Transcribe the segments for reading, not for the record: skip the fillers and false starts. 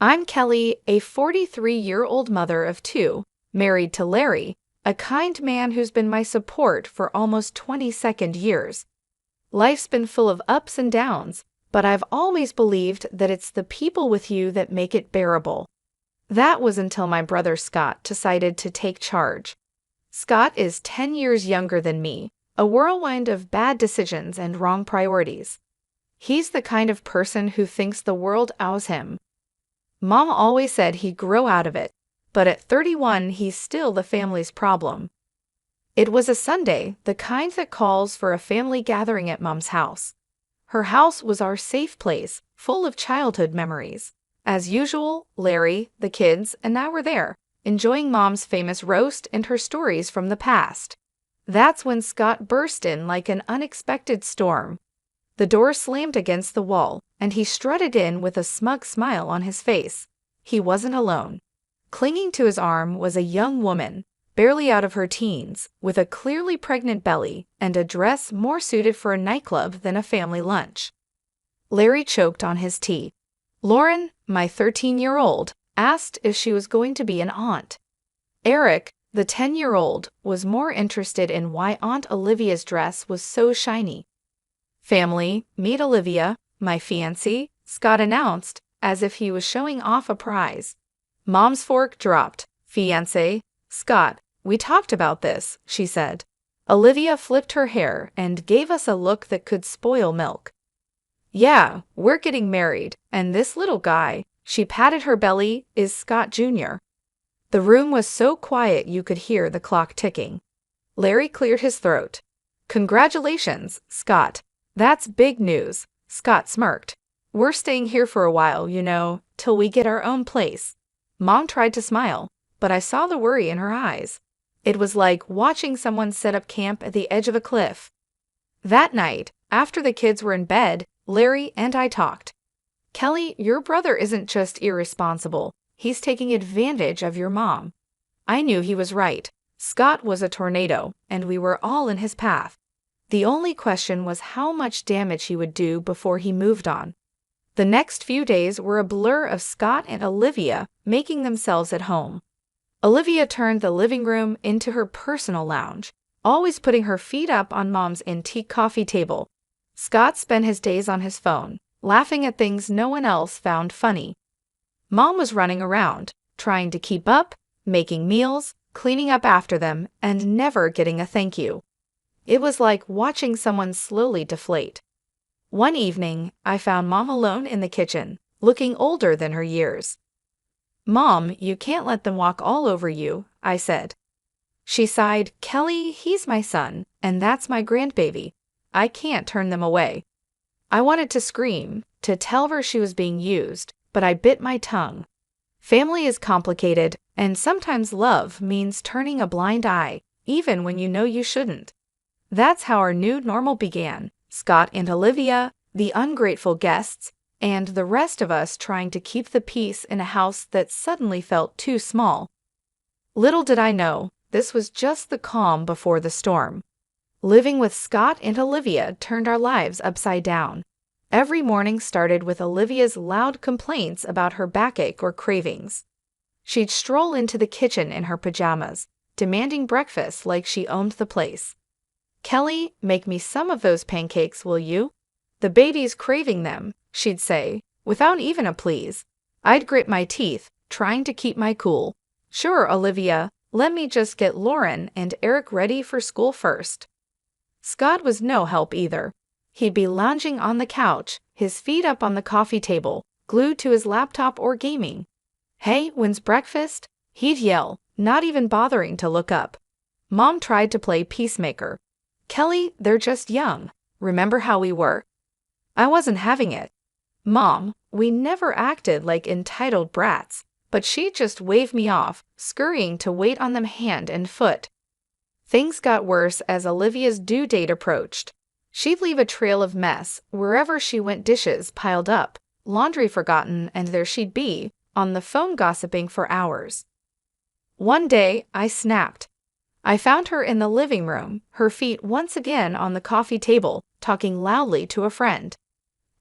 I'm Kelly, a 43-year-old mother of two, married to Larry, a kind man who's been my support for almost 22nd years. Life's been full of ups and downs, but I've always believed that it's the people with you that make it bearable. That was until my brother Scott decided to take charge. Scott is 10 years younger than me, a whirlwind of bad decisions and wrong priorities. He's the kind of person who thinks the world owes him. Mom always said he'd grow out of it, but at 31 he's still the family's problem. It was a Sunday, the kind that calls for a family gathering at Mom's house. Her house was our safe place, full of childhood memories. As usual, Larry, the kids, and I were there, enjoying Mom's famous roast and her stories from the past. That's when Scott burst in like an unexpected storm. The door slammed against the wall, and he strutted in with a smug smile on his face. He wasn't alone. Clinging to his arm was a young woman, barely out of her teens, with a clearly pregnant belly and a dress more suited for a nightclub than a family lunch. Larry choked on his tea. Lauren, my 13-year-old, asked if she was going to be an aunt. Eric, the 10-year-old, was more interested in why Aunt Olivia's dress was so shiny. Family, meet Olivia, my fiancée, Scott announced, as if he was showing off a prize. Mom's fork dropped. Fiancé, Scott, we talked about this, she said. Olivia flipped her hair and gave us a look that could spoil milk. Yeah, we're getting married, and this little guy, she patted her belly, is Scott Jr. The room was so quiet you could hear the clock ticking. Larry cleared his throat. Congratulations, Scott. That's big news, Scott smirked. We're staying here for a while, till we get our own place. Mom tried to smile, but I saw the worry in her eyes. It was like watching someone set up camp at the edge of a cliff. That night, after the kids were in bed, Larry and I talked. Kelly, your brother isn't just irresponsible. He's taking advantage of your mom. I knew he was right. Scott was a tornado, and we were all in his path. The only question was how much damage he would do before he moved on. The next few days were a blur of Scott and Olivia making themselves at home. Olivia turned the living room into her personal lounge, always putting her feet up on Mom's antique coffee table. Scott spent his days on his phone, laughing at things no one else found funny. Mom was running around, trying to keep up, making meals, cleaning up after them, and never getting a thank you. It was like watching someone slowly deflate. One evening, I found Mom alone in the kitchen, looking older than her years. Mom, you can't let them walk all over you, I said. She sighed, Kelly, he's my son, and that's my grandbaby. I can't turn them away. I wanted to scream, to tell her she was being used, but I bit my tongue. Family is complicated, and sometimes love means turning a blind eye, even when you know you shouldn't. That's how our new normal began, Scott and Olivia, the ungrateful guests, and the rest of us trying to keep the peace in a house that suddenly felt too small. Little did I know, this was just the calm before the storm. Living with Scott and Olivia turned our lives upside down. Every morning started with Olivia's loud complaints about her backache or cravings. She'd stroll into the kitchen in her pajamas, demanding breakfast like she owned the place. Kelly, make me some of those pancakes, will you? The baby's craving them, she'd say, without even a please. I'd grit my teeth, trying to keep my cool. Sure, Olivia, let me just get Lauren and Eric ready for school first. Scott was no help either. He'd be lounging on the couch, his feet up on the coffee table, glued to his laptop or gaming. Hey, when's breakfast? He'd yell, not even bothering to look up. Mom tried to play peacemaker. Kelly, they're just young. Remember how we were? I wasn't having it. Mom, we never acted like entitled brats, but she'd just wave me off, scurrying to wait on them hand and foot. Things got worse as Olivia's due date approached. She'd leave a trail of mess wherever she went, dishes piled up, laundry forgotten, and there she'd be, on the phone gossiping for hours. One day, I snapped. I found her in the living room, her feet once again on the coffee table, talking loudly to a friend.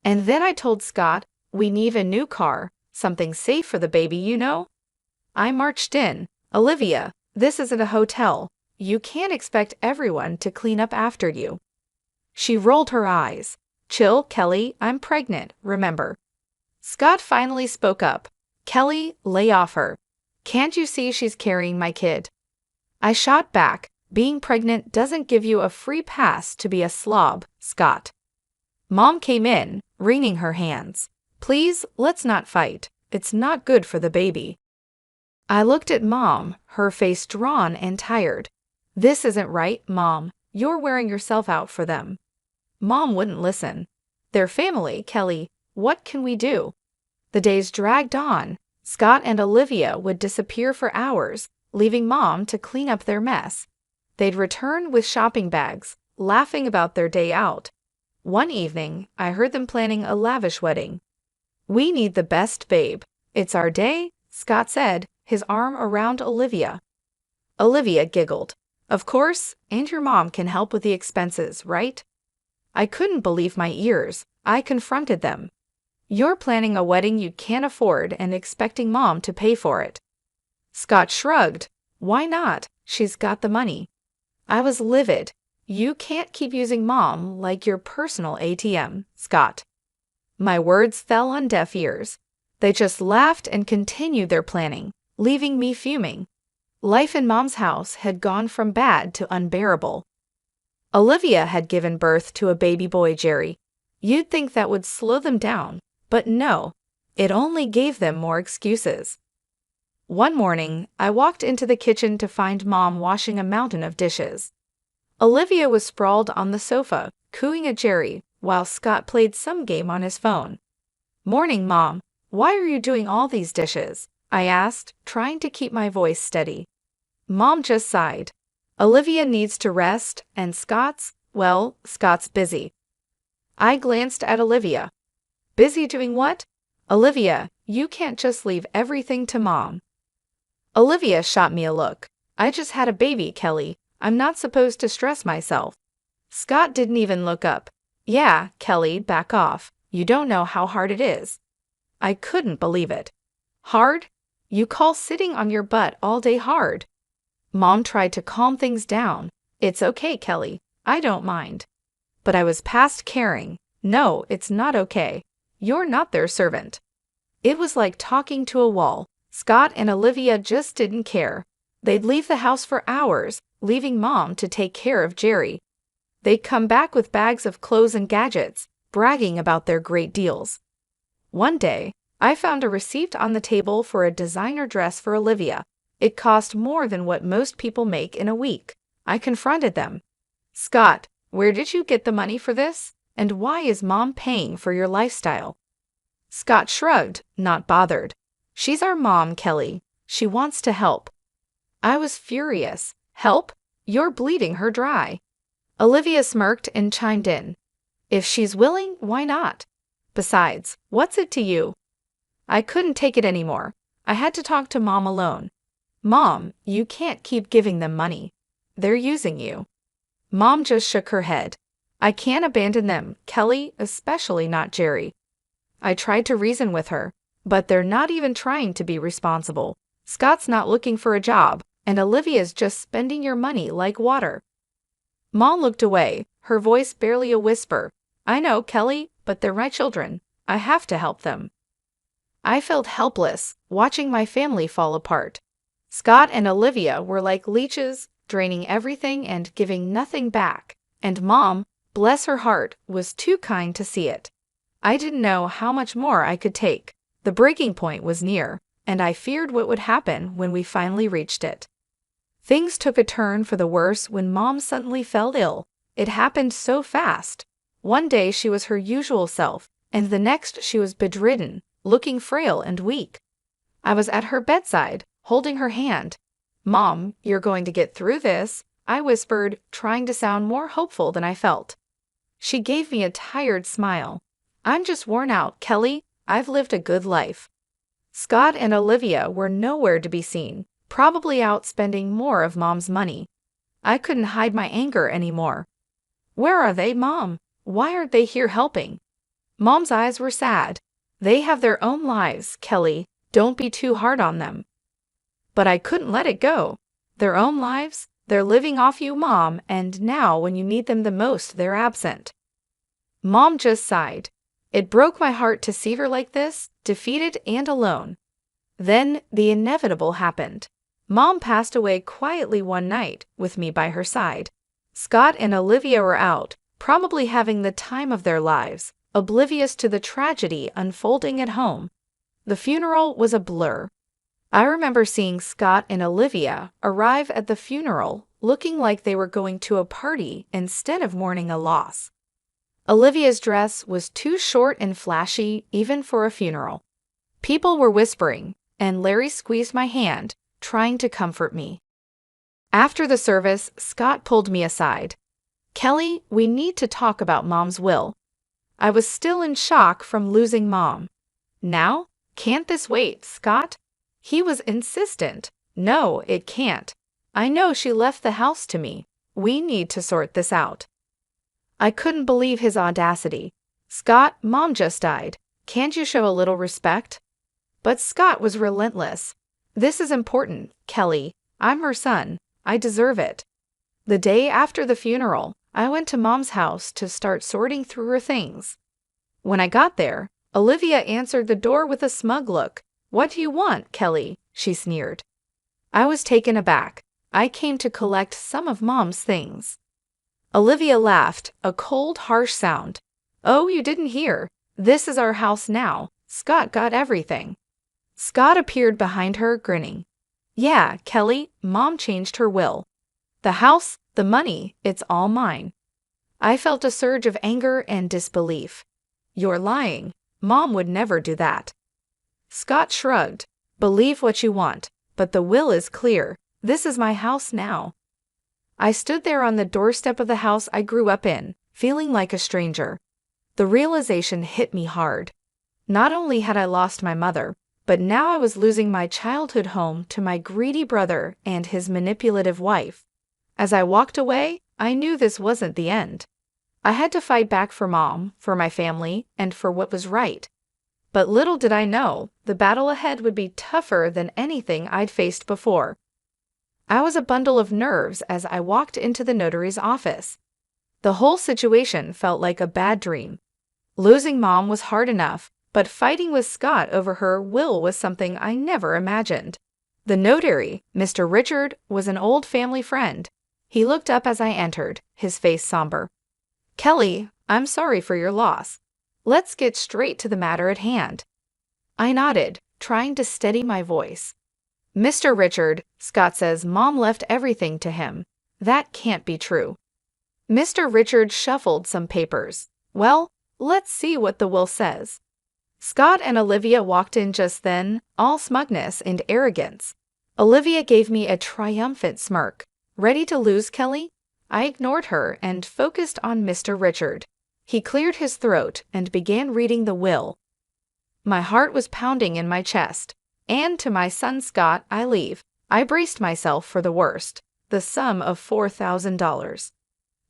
And then I told Scott, we need a new car, Something safe for the baby, you know? I marched in. Olivia, this isn't a hotel. You can't expect everyone to clean up after you. She rolled her eyes. Chill, Kelly, I'm pregnant, remember. Scott finally spoke up. Kelly, lay off her. Can't you see she's carrying my kid? I shot back. Being pregnant doesn't give you a free pass to be a slob, Scott. Mom came in, wringing her hands. Please, let's not fight. It's not good for the baby. I looked at Mom, her face drawn and tired. This isn't right, Mom. You're wearing yourself out for them. Mom wouldn't listen. Their family, Kelly. What can we do? The days dragged on. Scott and Olivia would disappear for hours, leaving Mom to clean up their mess. They'd return with shopping bags, laughing about their day out. One evening, I heard them planning a lavish wedding. We need the best, babe. It's our day, Scott said, his arm around Olivia. Olivia giggled. Of course, and your mom can help with the expenses, right? I couldn't believe my ears. I confronted them. You're planning a wedding you can't afford and expecting Mom to pay for it. Scott shrugged. Why not? She's got the money. I was livid. You can't keep using Mom like your personal ATM, Scott. My words fell on deaf ears. They just laughed and continued their planning, leaving me fuming. Life in Mom's house had gone from bad to unbearable. Olivia had given birth to a baby boy, Jerry. You'd think that would slow them down, but no, it only gave them more excuses. One morning, I walked into the kitchen to find Mom washing a mountain of dishes. Olivia was sprawled on the sofa, cooing at Jerry, while Scott played some game on his phone. Morning, Mom. Why are you doing all these dishes? I asked, trying to keep my voice steady. Mom just sighed. Olivia needs to rest, and Scott's busy. I glanced at Olivia. Busy doing what? Olivia, you can't just leave everything to Mom. Olivia shot me a look. I just had a baby, Kelly. I'm not supposed to stress myself. Scott didn't even look up. Yeah, Kelly, back off. You don't know how hard it is. I couldn't believe it. Hard? You call sitting on your butt all day hard? Mom tried to calm things down. It's okay, Kelly. I don't mind. But I was past caring. No, it's not okay. You're not their servant. It was like talking to a wall. Scott and Olivia just didn't care. They'd leave the house for hours, leaving Mom to take care of Jerry. They'd come back with bags of clothes and gadgets, bragging about their great deals. One day, I found a receipt on the table for a designer dress for Olivia. It cost more than what most people make in a week. I confronted them. Scott, where did you get the money for this? And why is Mom paying for your lifestyle? Scott shrugged, not bothered. She's our mom, Kelly. She wants to help. I was furious. Help? You're bleeding her dry. Olivia smirked and chimed in. If she's willing, why not? Besides, what's it to you? I couldn't take it anymore. I had to talk to Mom alone. Mom, you can't keep giving them money. They're using you. Mom just shook her head. I can't abandon them, Kelly, especially not Jerry. I tried to reason with her, but they're not even trying to be responsible. Scott's not looking for a job, and Olivia's just spending your money like water. Mom looked away, her voice barely a whisper. I know, Kelly, but they're my children. I have to help them. I felt helpless, watching my family fall apart. Scott and Olivia were like leeches, draining everything and giving nothing back. And Mom, bless her heart, was too kind to see it. I didn't know how much more I could take. The breaking point was near, and I feared what would happen when we finally reached it. Things took a turn for the worse when Mom suddenly fell ill. It happened so fast. One day she was her usual self, and the next she was bedridden, looking frail and weak. I was at her bedside, holding her hand. Mom, you're going to get through this, I whispered, trying to sound more hopeful than I felt. She gave me a tired smile. I'm just worn out, Kelly. I've lived a good life. Scott and Olivia were nowhere to be seen, probably out spending more of Mom's money. I couldn't hide my anger anymore. Where are they, Mom? Why aren't they here helping? Mom's eyes were sad. They have their own lives, Kelly. Don't be too hard on them. But I couldn't let it go. Their own lives? They're living off you, Mom, and now when you need them the most, they're absent. Mom just sighed. It broke my heart to see her like this, defeated and alone. Then the inevitable happened. Mom passed away quietly one night, with me by her side. Scott and Olivia were out, probably having the time of their lives, oblivious to the tragedy unfolding at home. The funeral was a blur. I remember seeing Scott and Olivia arrive at the funeral looking like they were going to a party instead of mourning a loss. Olivia's dress was too short and flashy even for a funeral. People were whispering, and Larry squeezed my hand, trying to comfort me. After the service, Scott pulled me aside. Kelly, we need to talk about Mom's will. I was still in shock from losing Mom. Now? Can't this wait, Scott? He was insistent. No, it can't. I know she left the house to me. We need to sort this out. I couldn't believe his audacity. Scott, Mom just died. Can't you show a little respect? But Scott was relentless. This is important, Kelly. I'm her son. I deserve it. The day after the funeral, I went to Mom's house to start sorting through her things. When I got there, Olivia answered the door with a smug look. What do you want, Kelly? She sneered. I was taken aback. I came to collect some of Mom's things. Olivia laughed, a cold, harsh sound. Oh, you didn't hear. This is our house now. Scott got everything. Scott appeared behind her, grinning. Yeah, Kelly, Mom changed her will. The house, the money, it's all mine. I felt a surge of anger and disbelief. You're lying. Mom would never do that. Scott shrugged. Believe what you want, but the will is clear. This is my house now. I stood there on the doorstep of the house I grew up in, feeling like a stranger. The realization hit me hard. Not only had I lost my mother, but now I was losing my childhood home to my greedy brother and his manipulative wife. As I walked away, I knew this wasn't the end. I had to fight back for Mom, for my family, and for what was right. But little did I know, the battle ahead would be tougher than anything I'd faced before. I was a bundle of nerves as I walked into the notary's office. The whole situation felt like a bad dream. Losing Mom was hard enough, but fighting with Scott over her will was something I never imagined. The notary, Mr. Richard, was an old family friend. He looked up as I entered, his face somber. Kelly, I'm sorry for your loss. Let's get straight to the matter at hand. I nodded, trying to steady my voice. Mr. Richard, Scott says Mom left everything to him. That can't be true. Mr. Richard shuffled some papers. Well, let's see what the will says. Scott and Olivia walked in just then, all smugness and arrogance. Olivia gave me a triumphant smirk. Ready to lose, Kelly? I ignored her and focused on Mr. Richard. He cleared his throat and began reading the will. My heart was pounding in my chest. And to my son Scott, I leave. I braced myself for the worst, the sum of $4,000.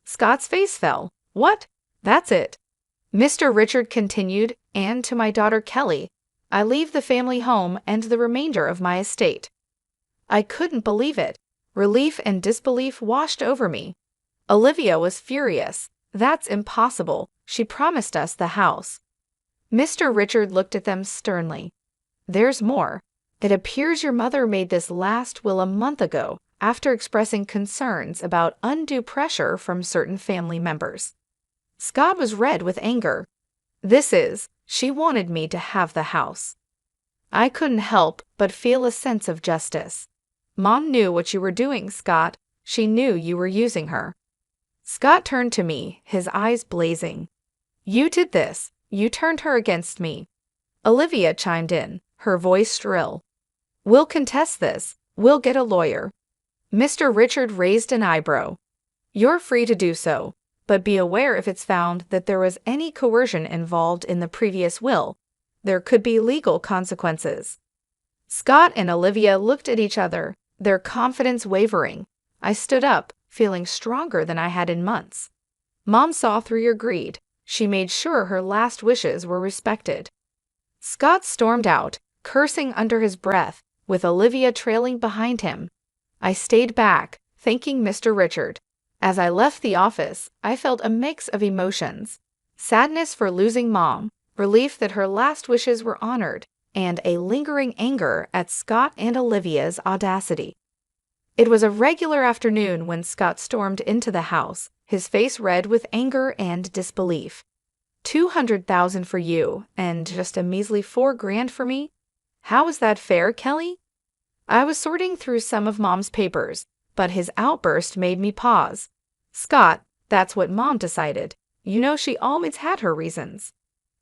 Scott's face fell. What? That's it. Mr. Richard continued, and to my daughter Kelly, I leave the family home and the remainder of my estate. I couldn't believe it. Relief and disbelief washed over me. Olivia was furious. That's impossible. She promised us the house. Mr. Richard looked at them sternly. There's more. It appears your mother made this last will a month ago after expressing concerns about undue pressure from certain family members. Scott was red with anger. She wanted me to have the house. I couldn't help but feel a sense of justice. Mom knew what you were doing, Scott. She knew you were using her. Scott turned to me, his eyes blazing. You did this. You turned her against me. Olivia chimed in, her voice shrill. We'll contest this. We'll get a lawyer. Mr. Richard raised an eyebrow. You're free to do so, but be aware if it's found that there was any coercion involved in the previous will. There could be legal consequences. Scott and Olivia looked at each other, their confidence wavering. I stood up, feeling stronger than I had in months. Mom saw through your greed. She made sure her last wishes were respected. Scott stormed out, cursing under his breath, with Olivia trailing behind him. I stayed back, thanking Mr. Richard. As I left the office, I felt a mix of emotions. Sadness for losing Mom, relief that her last wishes were honored, and a lingering anger at Scott and Olivia's audacity. It was a regular afternoon when Scott stormed into the house, his face red with anger and disbelief. 200,000 for you, and just a measly $4,000 for me? How is that fair, Kelly? I was sorting through some of Mom's papers, but his outburst made me pause. Scott, that's what Mom decided. You know she always had her reasons.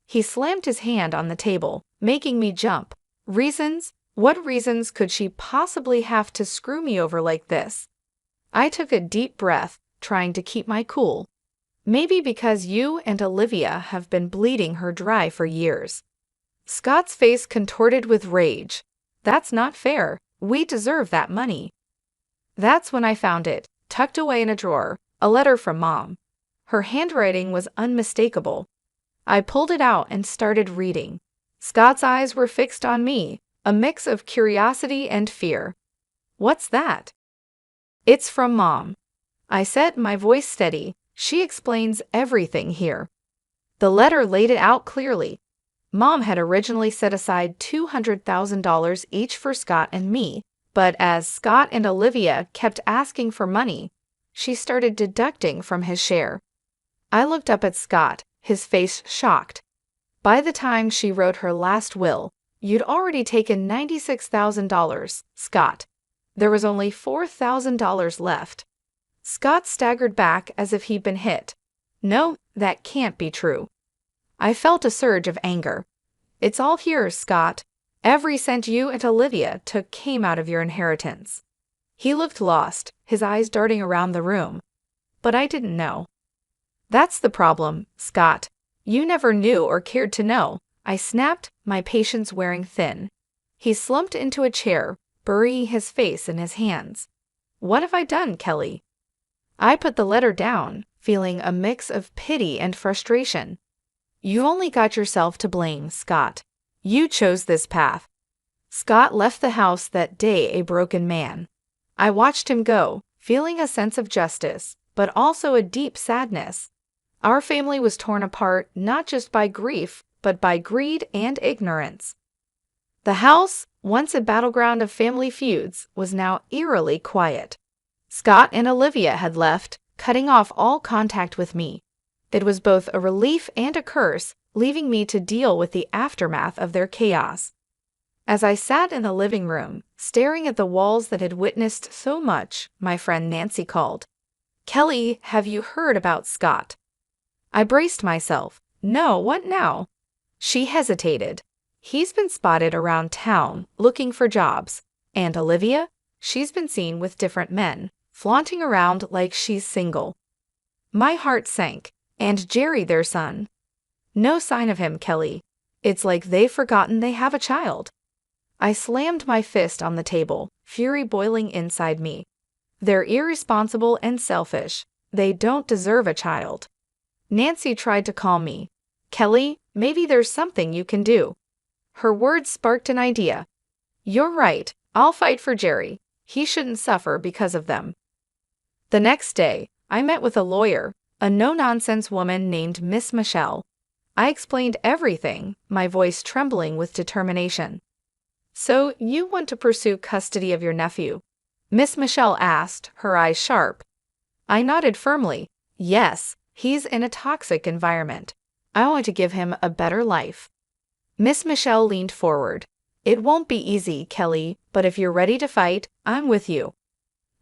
He slammed his hand on the table, making me jump. Reasons? What reasons could she possibly have to screw me over like this? I took a deep breath, trying to keep my cool. Maybe because you and Olivia have been bleeding her dry for years. Scott's face contorted with rage. That's not fair. We deserve that money. That's when I found it, tucked away in a drawer, a letter from Mom. Her handwriting was unmistakable. I pulled it out and started reading. Scott's eyes were fixed on me, a mix of curiosity and fear. What's that? It's from Mom. I said, my voice steady. She explains everything here. The letter laid it out clearly. Mom had originally set aside $200,000 each for Scott and me, but as Scott and Olivia kept asking for money, she started deducting from his share. I looked up at Scott, his face shocked. By the time she wrote her last will, you'd already taken $96,000, Scott. There was only $4,000 left. Scott staggered back as if he'd been hit. No, that can't be true. I felt a surge of anger. It's all here, Scott. Every cent you and Olivia took came out of your inheritance. He looked lost, his eyes darting around the room. But I didn't know. That's the problem, Scott. You never knew or cared to know. I snapped, my patience wearing thin. He slumped into a chair, burying his face in his hands. What have I done, Kelly? I put the letter down, feeling a mix of pity and frustration. You only got yourself to blame, Scott. You chose this path. Scott left the house that day a broken man. I watched him go, feeling a sense of justice, but also a deep sadness. Our family was torn apart not just by grief, but by greed and ignorance. The house, once a battleground of family feuds, was now eerily quiet. Scott and Olivia had left, cutting off all contact with me. It was both a relief and a curse, leaving me to deal with the aftermath of their chaos. As I sat in the living room, staring at the walls that had witnessed so much, my friend Nancy called. Kelly, have you heard about Scott? I braced myself. No, what now? She hesitated. He's been spotted around town, looking for jobs. And Olivia? She's been seen with different men, flaunting around like she's single. My heart sank. And Jerry, their son. No sign of him, Kelly. It's like they've forgotten they have a child. I slammed my fist on the table, fury boiling inside me. They're irresponsible and selfish. They don't deserve a child. Nancy tried to calm me. Kelly, maybe there's something you can do. Her words sparked an idea. You're right. I'll fight for Jerry. He shouldn't suffer because of them. The next day, I met with a lawyer, a no-nonsense woman named Miss Michelle. I explained everything, my voice trembling with determination. So, you want to pursue custody of your nephew? Miss Michelle asked, her eyes sharp. I nodded firmly. Yes, he's in a toxic environment. I want to give him a better life. Miss Michelle leaned forward. It won't be easy, Kelly, but if you're ready to fight, I'm with you.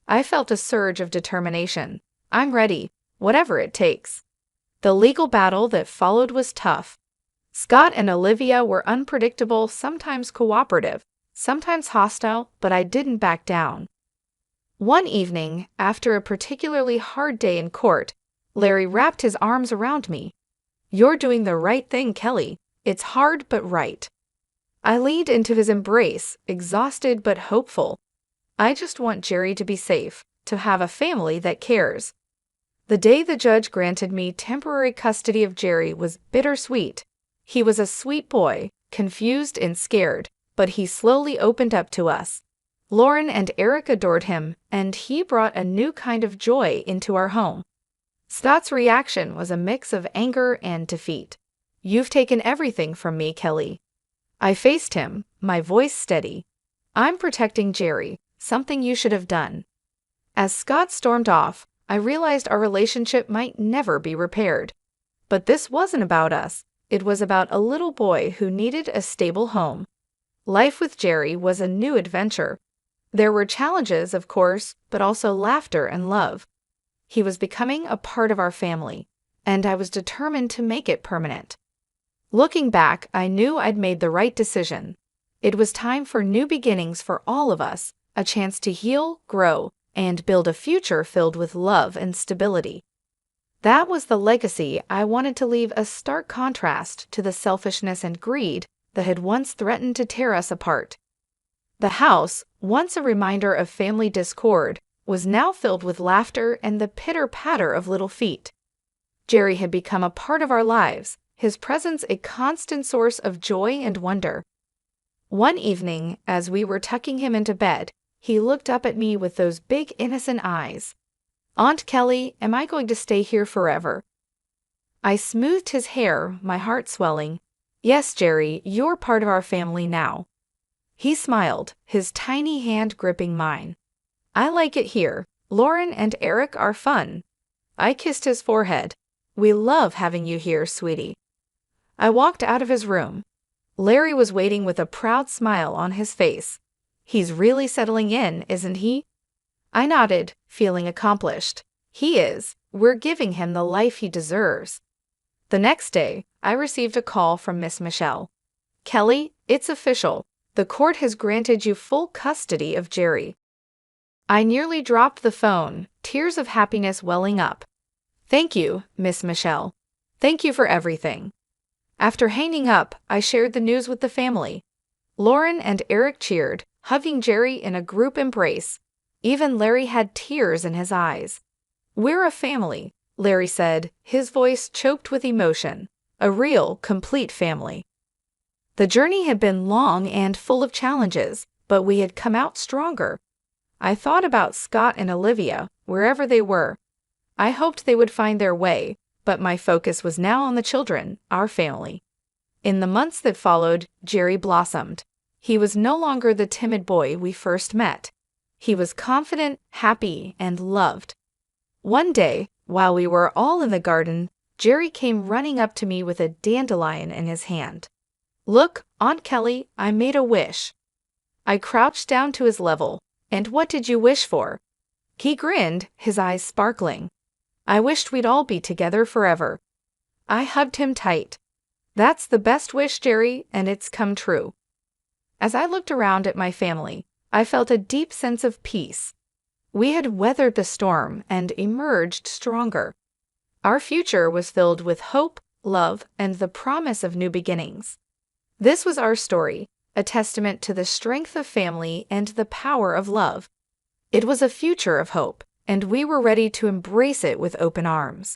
I felt a surge of determination. I'm ready. Whatever it takes. The legal battle that followed was tough. Scott and Olivia were unpredictable, sometimes cooperative, sometimes hostile, but I didn't back down. One evening, after a particularly hard day in court, Larry wrapped his arms around me. You're doing the right thing, Kelly. It's hard but right. I leaned into his embrace, exhausted but hopeful. I just want Jerry to be safe, to have a family that cares. The day the judge granted me temporary custody of Jerry was bittersweet. He was a sweet boy, confused and scared, but he slowly opened up to us. Lauren and Eric adored him, and he brought a new kind of joy into our home. Scott's reaction was a mix of anger and defeat. "You've taken everything from me, Kelly." I faced him, my voice steady. "I'm protecting Jerry, something you should have done." As Scott stormed off, I realized our relationship might never be repaired. But this wasn't about us. It was about a little boy who needed a stable home. Life with Jerry was a new adventure. There were challenges, of course, but also laughter and love. He was becoming a part of our family, and I was determined to make it permanent. Looking back, I knew I'd made the right decision. It was time for new beginnings for all of us, a chance to heal, grow, and build a future filled with love and stability. That was the legacy I wanted to leave, a stark contrast to the selfishness and greed that had once threatened to tear us apart. The house, once a reminder of family discord, was now filled with laughter and the pitter-patter of little feet. Jerry had become a part of our lives, his presence a constant source of joy and wonder. One evening, as we were tucking him into bed, he looked up at me with those big innocent eyes. "Aunt Kelly, am I going to stay here forever?" I smoothed his hair, my heart swelling. "Yes, Jerry, you're part of our family now." He smiled, his tiny hand gripping mine. "I like it here. Lauren and Eric are fun." I kissed his forehead. "We love having you here, sweetie." I walked out of his room. Larry was waiting with a proud smile on his face. "He's really settling in, isn't he?" I nodded, feeling accomplished. "He is. We're giving him the life he deserves." The next day, I received a call from Miss Michelle. "Kelly, it's official. The court has granted you full custody of Jerry." I nearly dropped the phone, tears of happiness welling up. "Thank you, Miss Michelle. Thank you for everything." After hanging up, I shared the news with the family. Lauren and Eric cheered, hugging Jerry in a group embrace. Even Larry had tears in his eyes. "We're a family," Larry said, his voice choked with emotion. "A real, complete family." The journey had been long and full of challenges, but we had come out stronger. I thought about Scott and Olivia, wherever they were. I hoped they would find their way, but my focus was now on the children, our family. In the months that followed, Jerry blossomed. He was no longer the timid boy we first met. He was confident, happy, and loved. One day, while we were all in the garden, Jerry came running up to me with a dandelion in his hand. "Look, Aunt Kelly, I made a wish." I crouched down to his level. "And what did you wish for?" He grinned, his eyes sparkling. "I wished we'd all be together forever." I hugged him tight. "That's the best wish, Jerry, and it's come true." As I looked around at my family, I felt a deep sense of peace. We had weathered the storm and emerged stronger. Our future was filled with hope, love, and the promise of new beginnings. This was our story, a testament to the strength of family and the power of love. It was a future of hope, and we were ready to embrace it with open arms.